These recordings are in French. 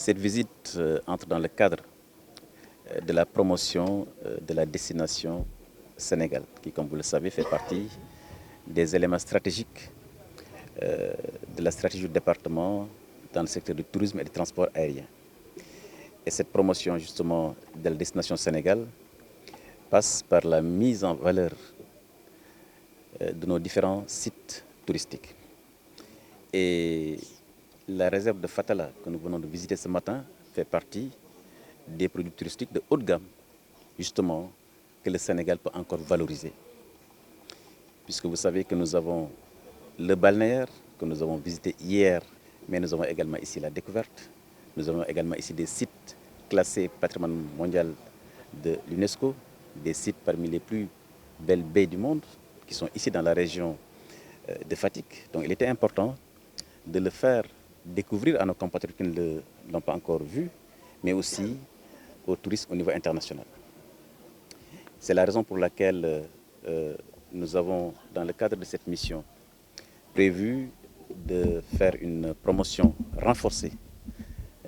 Cette visite entre dans le cadre de la promotion de la destination Sénégal, qui, comme vous le savez, fait partie des éléments stratégiques de la stratégie du département dans le secteur du tourisme et du transport aérien. Et cette promotion, justement, de la destination Sénégal passe par la mise en valeur de nos différents sites touristiques. Et la réserve de Fatala que nous venons de visiter ce matin fait partie des produits touristiques de haute gamme, justement, que le Sénégal peut encore valoriser. Puisque vous savez que nous avons le balnéaire, que nous avons visité hier, mais nous avons également ici la découverte. Nous avons également ici des sites classés patrimoine mondial de l'UNESCO, des sites parmi les plus belles baies du monde, qui sont ici dans la région de Fatick. Donc il était important de le faire découvrir à nos compatriotes qui ne l'ont pas encore vu, mais aussi aux touristes au niveau international. C'est la raison pour laquelle nous avons, dans le cadre de cette mission, prévu de faire une promotion renforcée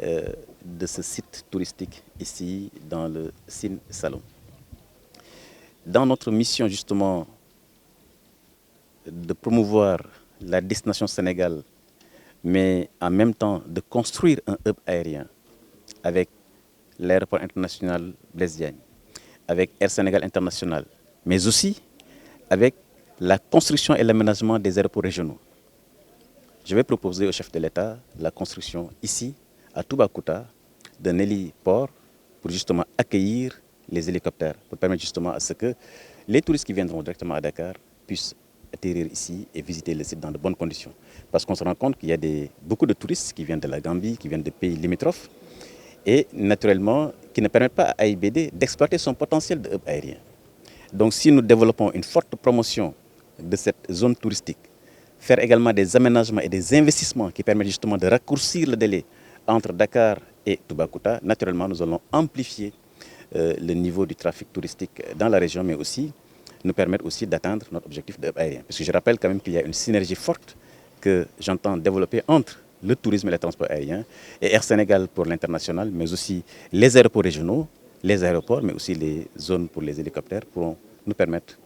de ce site touristique ici dans le Sine Saloum. Dans notre mission justement de promouvoir la destination Sénégal, mais en même temps de construire un hub aérien avec l'aéroport international Blaise Diagne, avec Air Sénégal International, mais aussi avec la construction et l'aménagement des aéroports régionaux. Je vais proposer au chef de l'État la construction ici, à Toubacouta, d'un héliport pour justement accueillir les hélicoptères, pour permettre justement à ce que les touristes qui viendront directement à Dakar puissent atterrir ici et visiter le site dans de bonnes conditions. Parce qu'on se rend compte qu'il y a beaucoup de touristes qui viennent de la Gambie, qui viennent de pays limitrophes, et naturellement qui ne permettent pas à AIBD d'exploiter son potentiel de hub aérien. Donc si nous développons une forte promotion de cette zone touristique, faire également des aménagements et des investissements qui permettent justement de raccourcir le délai entre Dakar et Toubacouta, naturellement nous allons amplifier le niveau du trafic touristique dans la région, mais aussi nous permettre aussi d'atteindre notre objectif de hub aérien. Parce que je rappelle quand même qu'il y a une synergie forte que j'entends développer entre le tourisme et le transport aérien, et Air Sénégal pour l'international, mais aussi les aéroports régionaux, les aéroports, mais aussi les zones pour les hélicoptères pourront nous permettre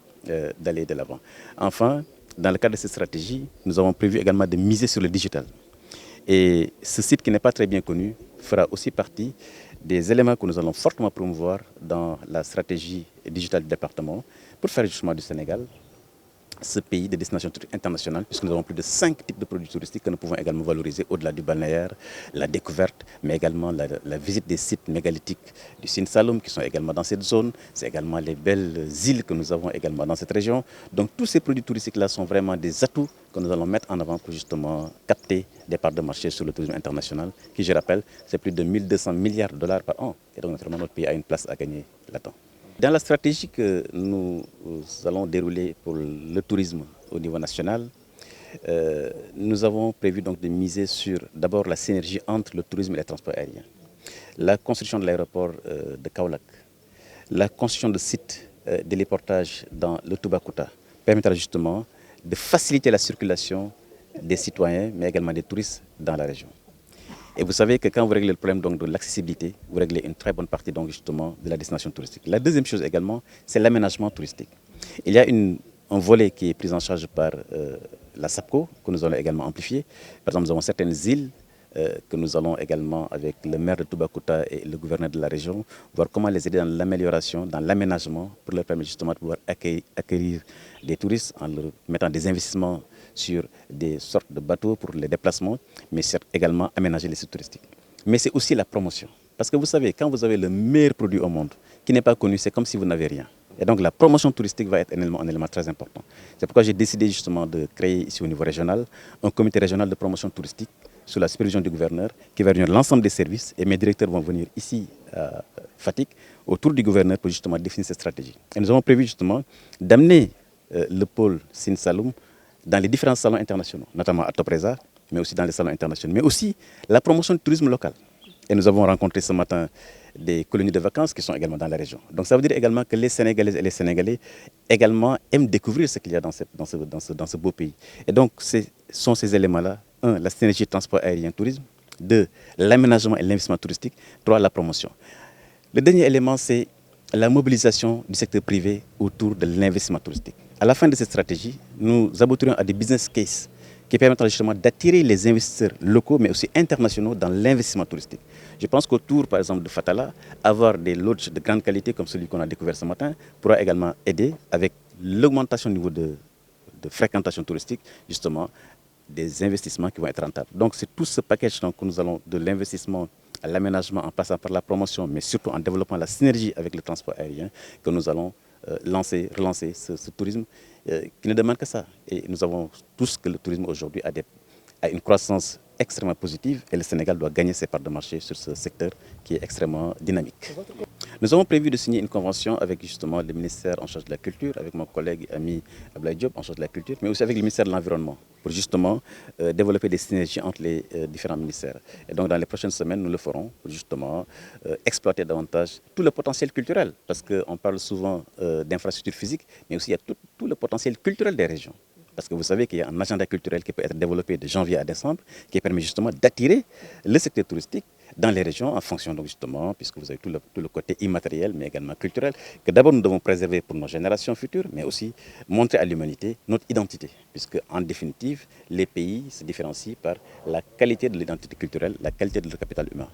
d'aller de l'avant. Enfin, dans le cadre de cette stratégie, nous avons prévu également de miser sur le digital. Et ce site qui n'est pas très bien connu fera aussi partie des éléments que nous allons fortement promouvoir dans la stratégie digitale du département pour faire justement du Sénégal ce pays de destination internationale, puisque nous avons plus de 5 types de produits touristiques que nous pouvons également valoriser au-delà du balnéaire, la découverte, mais également la visite des sites mégalithiques du Sine Saloum qui sont également dans cette zone. C'est également les belles îles que nous avons également dans cette région. Donc tous ces produits touristiques-là sont vraiment des atouts que nous allons mettre en avant pour justement capter des parts de marché sur le tourisme international, qui, je rappelle, c'est plus de 1200 milliards de dollars par an. Et donc naturellement notre pays a une place à gagner là-dedans. Dans la stratégie que nous allons dérouler pour le tourisme au niveau national, nous avons prévu donc de miser sur d'abord la synergie entre le tourisme et les transports aériens, la construction de l'aéroport de Kaolack, la construction de sites d'héliportage dans le Toubacouta permettra justement de faciliter la circulation des citoyens, mais également des touristes dans la région. Et vous savez que quand vous réglez le problème donc, de l'accessibilité, vous réglez une très bonne partie donc, justement, de la destination touristique. La deuxième chose également, c'est l'aménagement touristique. Il y a un volet qui est pris en charge par la SAPCO, que nous allons également amplifier. Par exemple, nous avons certaines îles que nous allons également, avec le maire de Toubacouta et le gouverneur de la région, voir comment les aider dans l'amélioration, dans l'aménagement, pour leur permettre justement de pouvoir accueillir des touristes en leur mettant des investissements sur des sortes de bateaux pour les déplacements, mais également aménager les sites touristiques. Mais c'est aussi la promotion. Parce que vous savez, quand vous avez le meilleur produit au monde, qui n'est pas connu, c'est comme si vous n'avez rien. Et donc la promotion touristique va être un élément très important. C'est pourquoi j'ai décidé justement de créer ici au niveau régional un comité régional de promotion touristique sous la supervision du gouverneur qui va réunir l'ensemble des services, et mes directeurs vont venir ici à Fatick autour du gouverneur pour justement définir cette stratégie. Et nous avons prévu justement d'amener le pôle Sine Saloum dans les différents salons internationaux, notamment à Topresa, mais aussi dans les salons internationaux, mais aussi la promotion du tourisme local. Et nous avons rencontré ce matin des colonies de vacances qui sont également dans la région. Donc ça veut dire également que les Sénégalaises et les Sénégalais également aiment découvrir ce qu'il y a dans ce beau pays. Et donc ce sont ces éléments-là. Un, la synergie transport aérien-tourisme. 2, l'aménagement et l'investissement touristique. 3, la promotion. Le dernier élément, c'est la mobilisation du secteur privé autour de l'investissement touristique. À la fin de cette stratégie, nous aboutirons à des business cases qui permettront justement d'attirer les investisseurs locaux mais aussi internationaux dans l'investissement touristique. Je pense qu'autour, par exemple, de Fatala, avoir des lodges de grande qualité comme celui qu'on a découvert ce matin pourra également aider avec l'augmentation du niveau de fréquentation touristique, justement, des investissements qui vont être rentables. Donc c'est tout ce package donc, que nous allons de l'investissement à l'aménagement en passant par la promotion, mais surtout en développant la synergie avec le transport aérien, que nous allons relancer ce tourisme qui ne demande que ça. Et nous avons tous que le tourisme aujourd'hui a une croissance extrêmement positive et le Sénégal doit gagner ses parts de marché sur ce secteur qui est extrêmement dynamique. Nous avons prévu de signer une convention avec justement le ministère en charge de la culture, avec mon collègue ami Ablaye Diop en charge de la culture, mais aussi avec le ministère de l'Environnement, pour justement développer des synergies entre les différents ministères. Et donc dans les prochaines semaines, nous le ferons pour justement exploiter davantage tout le potentiel culturel, parce qu'on parle souvent d'infrastructures physiques, mais aussi il y a tout le potentiel culturel des régions. Parce que vous savez qu'il y a un agenda culturel qui peut être développé de janvier à décembre, qui permet justement d'attirer le secteur touristique dans les régions en fonction donc justement, puisque vous avez tout le côté immatériel mais également culturel, que d'abord nous devons préserver pour nos générations futures, mais aussi montrer à l'humanité notre identité, puisque en définitive, les pays se différencient par la qualité de l'identité culturelle, la qualité de leur capital humain.